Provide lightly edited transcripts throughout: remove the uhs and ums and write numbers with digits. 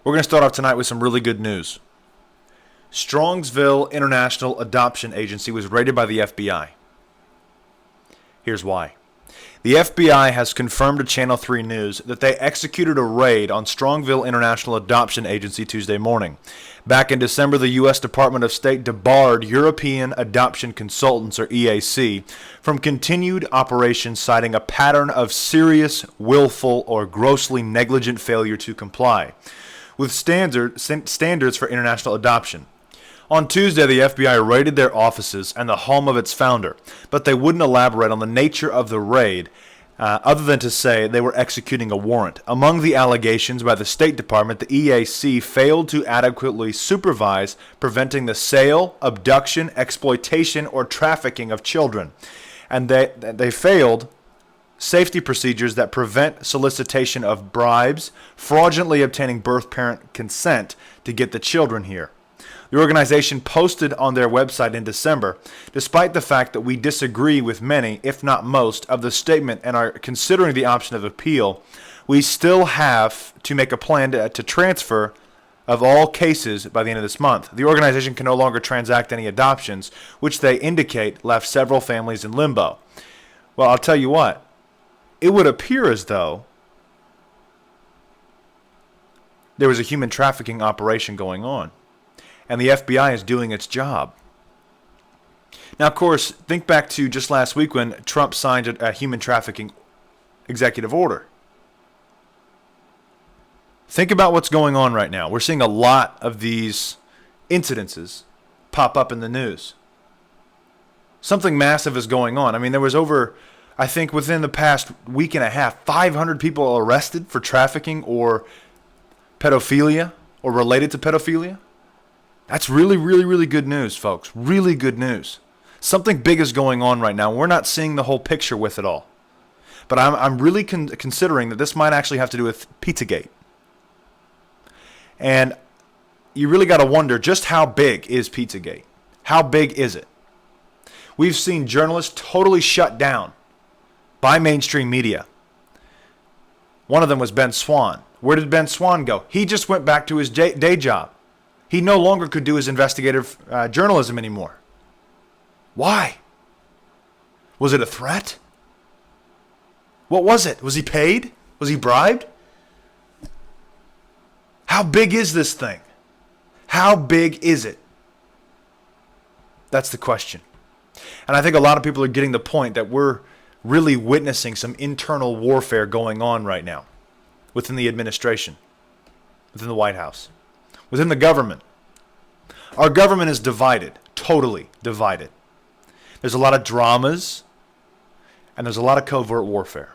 We're going to start off tonight with some really good news. Strongsville International Adoption Agency was raided by the FBI. Here's why. The FBI has confirmed to Channel 3 News that they executed a raid on Strongsville International Adoption Agency Tuesday morning. Back in December, the U.S. Department of State debarred European Adoption Consultants, or EAC, from continued operations, citing a pattern of serious, willful, or grossly negligent failure to comply with standards for international adoption. On Tuesday, the FBI raided their offices and the home of its founder, but they wouldn't elaborate on the nature of the raid, other than to say they were executing a warrant. Among the allegations by the State Department, the EAC failed to adequately supervise preventing the sale, abduction, exploitation, or trafficking of children. And they failed safety procedures that prevent solicitation of bribes, fraudulently obtaining birth parent consent to get the children here. The organization posted on their website in December, despite the fact that we disagree with many, if not most, of the statement and are considering the option of appeal, we still have to make a plan to transfer of all cases by the end of this month. The organization can no longer transact any adoptions, which they indicate left several families in limbo. Well, I'll tell you what, it would appear as though there was a human trafficking operation going on, and the FBI is doing its job. Now, of course, think back to just last week when Trump signed a human trafficking executive order. Think about what's going on right now. We're seeing a lot of these incidences pop up in the news. Something massive is going on. I mean, there was over, I think within the past week and a half, 500 people arrested for trafficking or pedophilia or related to pedophilia. That's really, really, really good news, folks. Really good news. Something big is going on right now. We're not seeing the whole picture with it all. But I'm really considering that this might actually have to do with Pizzagate. And you really got to wonder, just how big is Pizzagate? How big is it? We've seen journalists totally shut down by mainstream media. One of them was Ben Swann. Where did Ben Swann go? He just went back to his day job. He no longer could do his investigative journalism anymore. Why? Was it a threat? What was it? Was he paid? Was he bribed? How big is this thing? How big is it? That's the question. And I think a lot of people are getting the point that we're really witnessing some internal warfare going on right now within the administration, within the White House, within the government. Our government is divided, totally divided. There's a lot of dramas, and there's a lot of covert warfare.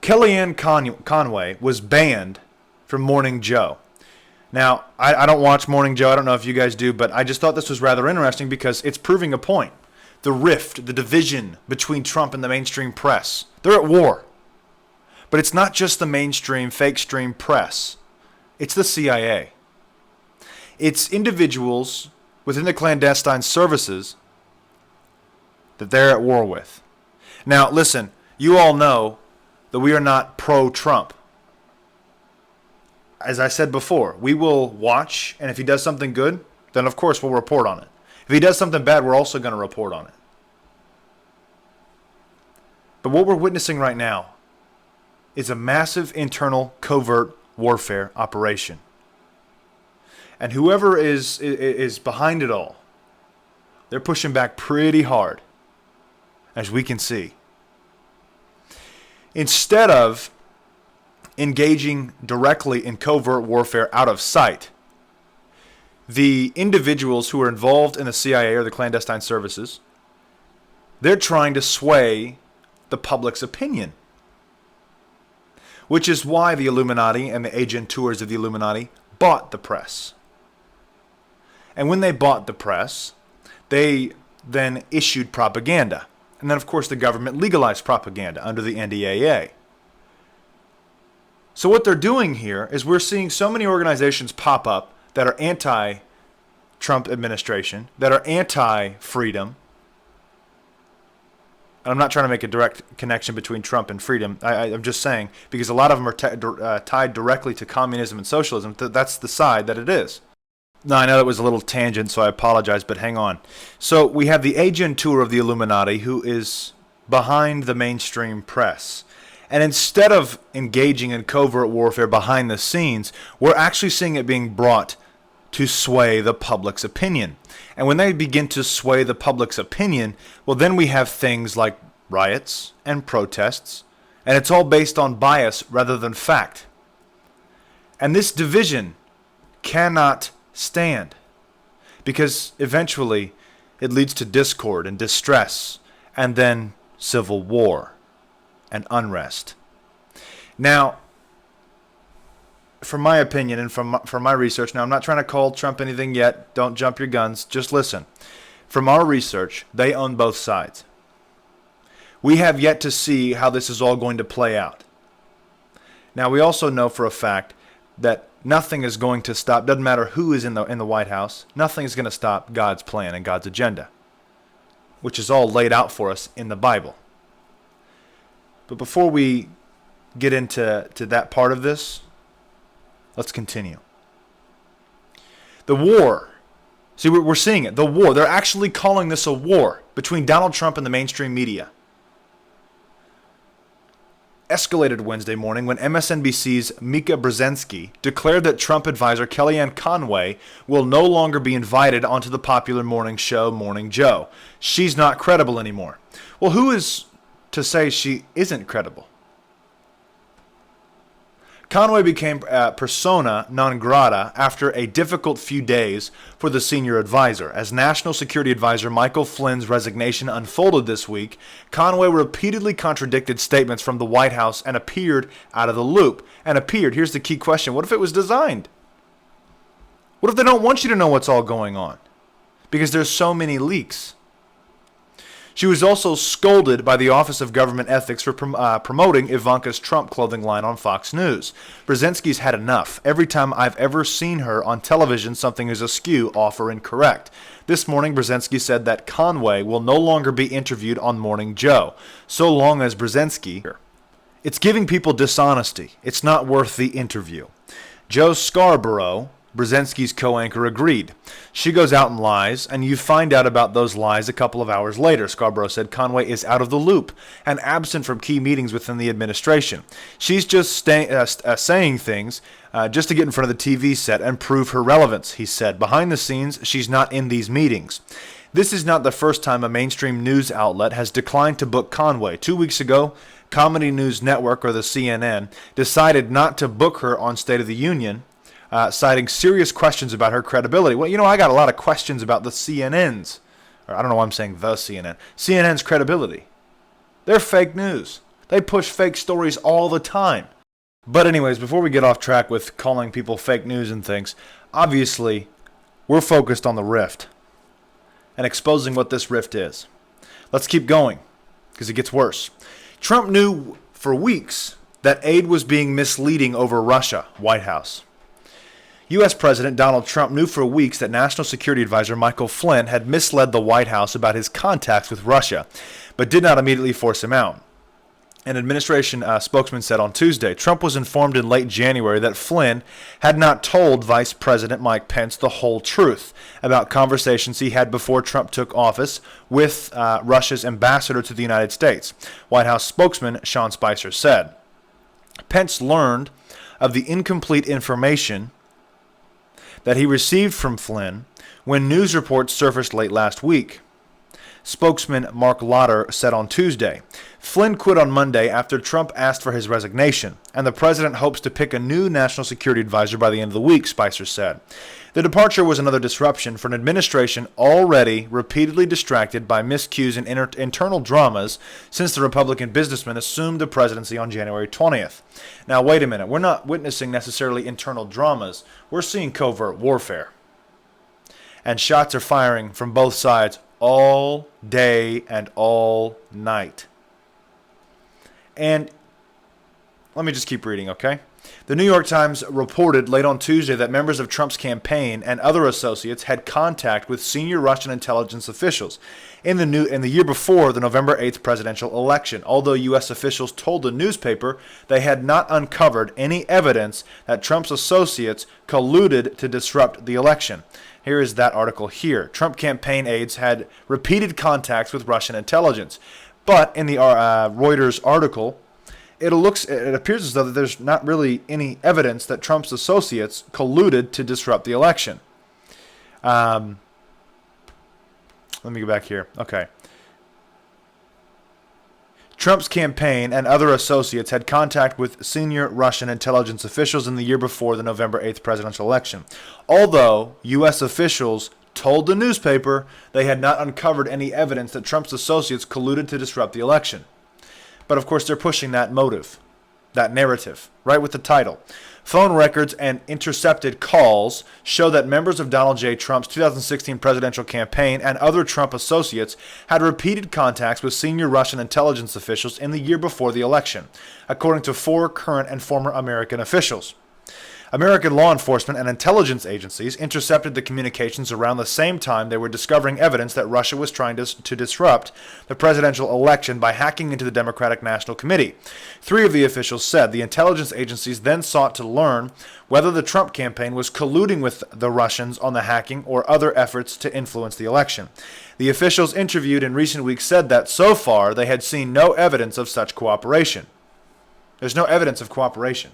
Kellyanne Conway was banned from Morning Joe. Now, I don't watch Morning Joe. I don't know if you guys do, but I just thought this was rather interesting because it's proving a point. The rift, the division between Trump and the mainstream press. They're at war. But it's not just the mainstream, fake stream press. It's the CIA. It's individuals within the clandestine services that they're at war with. Now, listen, you all know that we are not pro-Trump. As I said before, we will watch, and if he does something good, then of course we'll report on it. If he does something bad, we're also going to report on it. But what we're witnessing right now is a massive internal covert warfare operation. And whoever is behind it all, they're pushing back pretty hard, as we can see. Instead of engaging directly in covert warfare out of sight, the individuals who are involved in the CIA or the clandestine services, they're trying to sway the public's opinion. Which is why the Illuminati and the agentures of the Illuminati bought the press. And when they bought the press, they then issued propaganda. And then, of course, the government legalized propaganda under the NDAA. So what they're doing here is we're seeing so many organizations pop up that are anti-Trump administration, that are anti-freedom, I'm not trying to make a direct connection between Trump and freedom. I'm just saying, because a lot of them are tied directly to communism and socialism. That's the side that it is. No, I know that was a little tangent, so I apologize, but hang on. So we have the agent tour of the Illuminati, who is behind the mainstream press. And instead of engaging in covert warfare behind the scenes, we're actually seeing it being brought to sway the public's opinion. And when they begin to sway the public's opinion, well, then we have things like riots and protests, and it's all based on bias rather than fact. And this division cannot stand, because eventually it leads to discord and distress, and then civil war and unrest. Now, from my opinion and from my research, now I'm not trying to call Trump anything yet, don't jump your guns, just listen. From our research, they own both sides. We have yet to see how this is all going to play out. Now, we also know for a fact that nothing is going to stop, doesn't matter who is in the White House, nothing is going to stop God's plan and God's agenda, which is all laid out for us in the Bible. But before we get into that part of this, let's continue. The war. See, we're seeing it. The war. They're actually calling this a war between Donald Trump and the mainstream media. Escalated Wednesday morning when MSNBC's Mika Brzezinski declared that Trump advisor Kellyanne Conway will no longer be invited onto the popular morning show Morning Joe. She's not credible anymore. Well, who is to say she isn't credible? Conway became persona non grata after a difficult few days for the senior advisor. As National Security Advisor Michael Flynn's resignation unfolded this week, Conway repeatedly contradicted statements from the White House and appeared out of the loop. And appeared, here's the key question, what if it was designed? What if they don't want you to know what's all going on? Because there's so many leaks. She was also scolded by the Office of Government Ethics for promoting Ivanka's Trump clothing line on Fox News. Brzezinski's had enough. Every time I've ever seen her on television, something is askew, off, or incorrect. This morning, Brzezinski said that Conway will no longer be interviewed on Morning Joe, so long as Brzezinski. It's giving people dishonesty. It's not worth the interview. Joe Scarborough, Brzezinski's co-anchor, agreed. She goes out and lies, and you find out about those lies a couple of hours later. Scarborough said Conway is out of the loop and absent from key meetings within the administration. She's just saying things just to get in front of the TV set and prove her relevance, he said. Behind the scenes, she's not in these meetings. This is not the first time a mainstream news outlet has declined to book Conway. 2 weeks ago, Comedy News Network, or the CNN, decided not to book her on State of the Union, citing serious questions about her credibility. Well, I got a lot of questions about the CNN's, or I don't know why I'm saying the CNN, CNN's credibility. They're fake news. They push fake stories all the time. But anyways, before we get off track with calling people fake news and things, obviously, we're focused on the rift and exposing what this rift is. Let's keep going, because it gets worse. Trump knew for weeks that aid was being misleading over Russia, White House. U.S. President Donald Trump knew for weeks that National Security Advisor Michael Flynn had misled the White House about his contacts with Russia, but did not immediately force him out. An administration spokesman said on Tuesday, Trump was informed in late January that Flynn had not told Vice President Mike Pence the whole truth about conversations he had before Trump took office with Russia's ambassador to the United States. White House spokesman Sean Spicer said, Pence learned of the incomplete information that he received from Flynn when news reports surfaced late last week. Spokesman Mark Lauder said on Tuesday, Flynn quit on Monday after Trump asked for his resignation, and the president hopes to pick a new national security advisor by the end of the week, Spicer said. The departure was another disruption for an administration already repeatedly distracted by miscues and internal dramas since the Republican businessman assumed the presidency on January 20th. Now, wait a minute. We're not witnessing necessarily internal dramas. We're seeing covert warfare. And shots are firing from both sides all day and all night. And let me just keep reading, okay? The New York Times reported late on Tuesday that members of Trump's campaign and other associates had contact with senior Russian intelligence officials in the year before the November 8th presidential election, although U.S. officials told the newspaper they had not uncovered any evidence that Trump's associates colluded to disrupt the election. Here is that article here. Trump campaign aides had repeated contacts with Russian intelligence. But in the Reuters article, it appears as though that there's not really any evidence that Trump's associates colluded to disrupt the election. Let me go back here. Okay. Trump's campaign and other associates had contact with senior Russian intelligence officials in the year before the November 8th presidential election. Although U.S. officials told the newspaper they had not uncovered any evidence that Trump's associates colluded to disrupt the election. But of course, they're pushing that motive, that narrative, right with the title. Phone records and intercepted calls show that members of Donald J. Trump's 2016 presidential campaign and other Trump associates had repeated contacts with senior Russian intelligence officials in the year before the election, according to 4 current and former American officials. American law enforcement and intelligence agencies intercepted the communications around the same time they were discovering evidence that Russia was trying to disrupt the presidential election by hacking into the Democratic National Committee. 3 of the officials said the intelligence agencies then sought to learn whether the Trump campaign was colluding with the Russians on the hacking or other efforts to influence the election. The officials interviewed in recent weeks said that so far they had seen no evidence of such cooperation. There's no evidence of cooperation.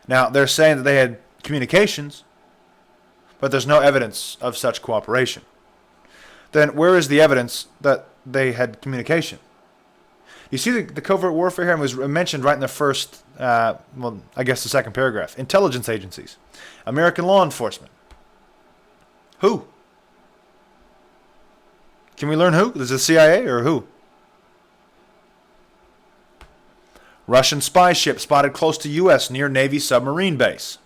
Now, they're saying that they had communications, but there's no evidence of such cooperation. Then where is the evidence that they had communication? You see the covert warfare here? It was mentioned right in the first, I guess the second paragraph. Intelligence agencies. American law enforcement. Who? Can we learn who? Is it the CIA or who? Russian spy ship spotted close to U.S. near Navy submarine base.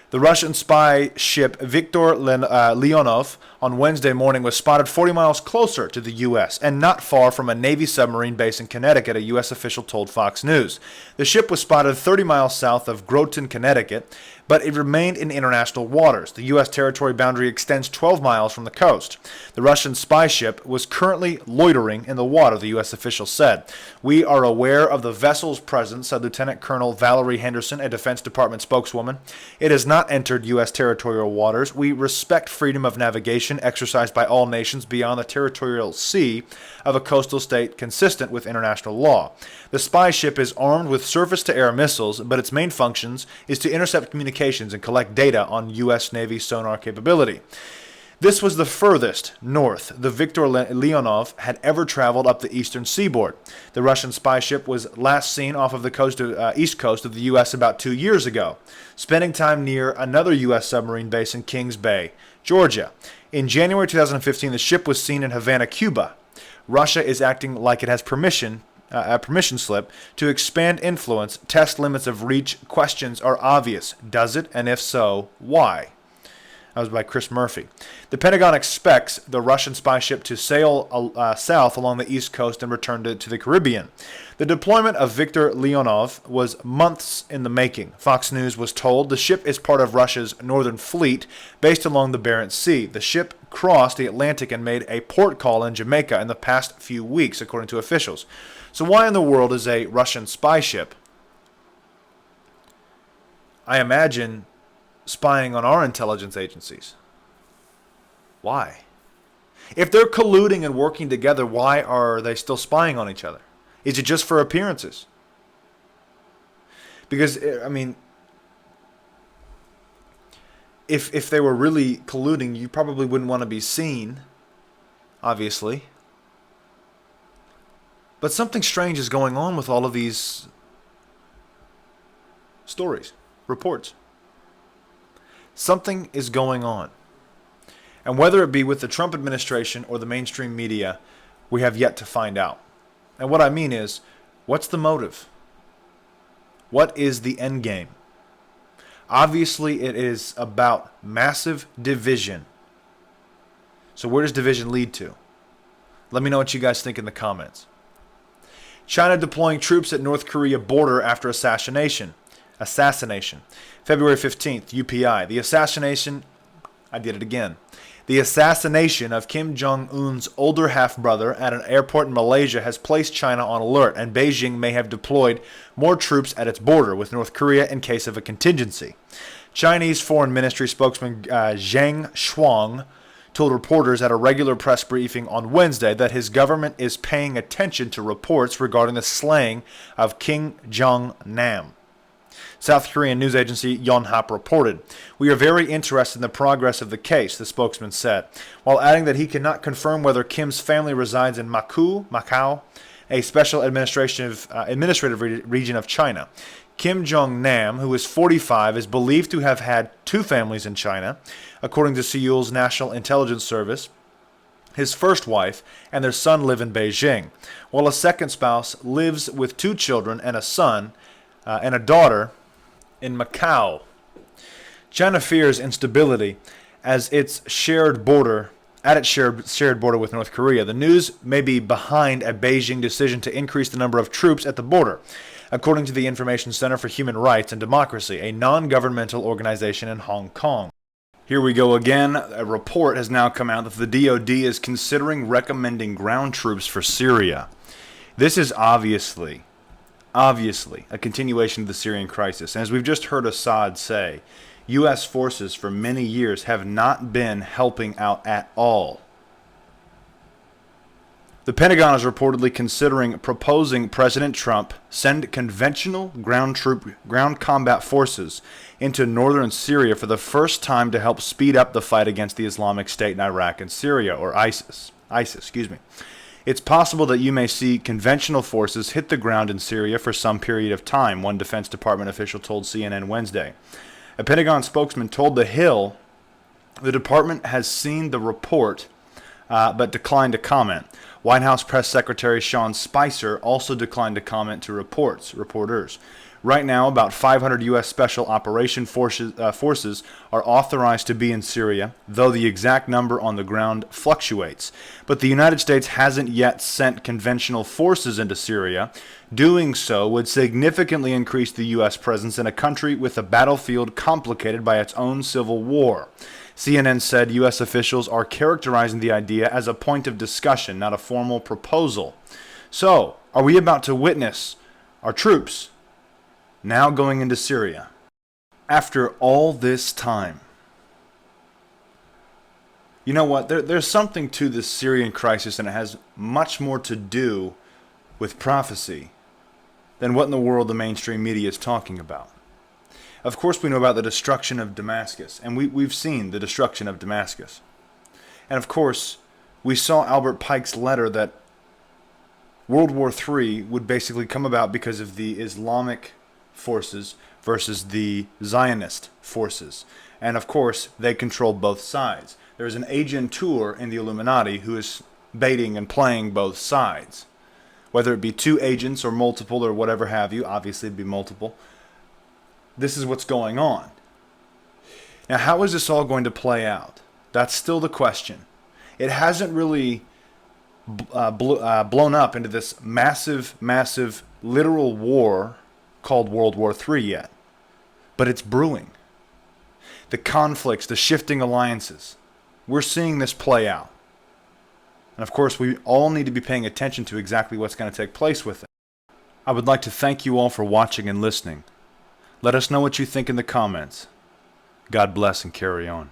The Russian spy ship Viktor Leonov on Wednesday morning was spotted 40 miles closer to the U.S. and not far from a Navy submarine base in Connecticut, a U.S. official told Fox News. The ship was spotted 30 miles south of Groton, Connecticut, but it remained in international waters. The U.S. territory boundary extends 12 miles from the coast. The Russian spy ship was currently loitering in the water, the U.S. official said. "We are aware of the vessel's presence," said Lieutenant Colonel Valerie Henderson, a Defense Department spokeswoman. "It has not entered U.S. territorial waters. We respect freedom of navigation exercised by all nations beyond the territorial sea of a coastal state consistent with international law. The spy ship is armed with surface-to-air missiles, but its main functions is to intercept communications and collect data on U.S. Navy sonar capability." This was the furthest north the Viktor Leonov had ever traveled up the eastern seaboard. The Russian spy ship was last seen off of the east coast of the U.S. about 2 years ago, spending time near another U.S. submarine base in Kings Bay, Georgia. In January 2015, the ship was seen in Havana, Cuba. Russia is acting like it has a permission slip to expand influence, test limits of reach. Questions are obvious. Does it? And if so, why? That was by Chris Murphy. The Pentagon expects the Russian spy ship to sail south along the east coast and return to the Caribbean. The deployment of Viktor Leonov was months in the making. Fox News was told the ship is part of Russia's Northern Fleet based along the Barents Sea. The ship crossed the Atlantic and made a port call in Jamaica in the past few weeks, according to officials. So why in the world is a Russian spy ship, I imagine, spying on our intelligence agencies? Why? If they're colluding and working together, why are they still spying on each other? Is it just for appearances? Because, I mean, if they were really colluding, you probably wouldn't want to be seen, obviously. But something strange is going on with all of these stories, reports. Something is going on. And whether it be with the Trump administration or the mainstream media, we have yet to find out. And what I mean is, what's the motive? What is the end game? Obviously, it is about massive division. So where does division lead to? Let me know what you guys think in the comments. China deploying troops at North Korea border after assassination. February 15th, UPI. The assassination of Kim Jong-un's older half-brother at an airport in Malaysia has placed China on alert, and Beijing may have deployed more troops at its border with North Korea in case of a contingency. Chinese Foreign Ministry spokesman Zhang Shuang told reporters at a regular press briefing on Wednesday that his government is paying attention to reports regarding the slaying of Kim Jong-nam. South Korean news agency Yonhap reported, "We are very interested in the progress of the case," the spokesman said, while adding that he cannot confirm whether Kim's family resides in Macau, a special administrative region of China. Kim Jong-nam, who is 45, is believed to have had two families in China, according to Seoul's National Intelligence Service. His first wife and their son live in Beijing, while a second spouse lives with two children and a son and a daughter in Macau. China fears instability at its shared border with North Korea. The news may be behind a Beijing decision to increase the number of troops at the border, according to the Information Center for Human Rights and Democracy, a non-governmental organization in Hong Kong. Here we go again. A report has now come out that the DoD is considering recommending ground troops for Syria. This is obviously a continuation of the Syrian crisis. And as we've just heard Assad say, U.S. forces for many years have not been helping out at all. The Pentagon is reportedly proposing President Trump send conventional ground combat forces into northern Syria for the first time to help speed up the fight against the Islamic State in Iraq and Syria, or ISIS. It's possible that you may see conventional forces hit the ground in Syria for some period of time, one Defense Department official told CNN Wednesday. A Pentagon spokesman told The Hill the department has seen the report but declined to comment. White House Press Secretary Sean Spicer also declined to comment to reporters. Right now, about 500 U.S. Special Operation forces are authorized to be in Syria, though the exact number on the ground fluctuates. But the United States hasn't yet sent conventional forces into Syria. Doing so would significantly increase the U.S. presence in a country with a battlefield complicated by its own civil war. CNN said U.S. officials are characterizing the idea as a point of discussion, not a formal proposal. So, are we about to witness our troops now going into Syria? After all this time. You know what? There's something to this Syrian crisis, and it has much more to do with prophecy than what in the world the mainstream media is talking about. Of course, we know about the destruction of Damascus, and we've seen the destruction of Damascus. And of course, we saw Albert Pike's letter that World War III would basically come about because of the Islamic forces versus the Zionist forces. And of course, they control both sides. There's an agent tour in the Illuminati who is baiting and playing both sides. Whether it be two agents or multiple or whatever have you, obviously it'd be multiple. This is what's going on. Now, how is this all going to play out? That's still the question. It hasn't really blown up into this massive literal war called World War III yet. But it's brewing. The conflicts, the shifting alliances. We're seeing this play out. And of course, we all need to be paying attention to exactly what's going to take place with it. I would like to thank you all for watching and listening. Let us know what you think in the comments. God bless and carry on.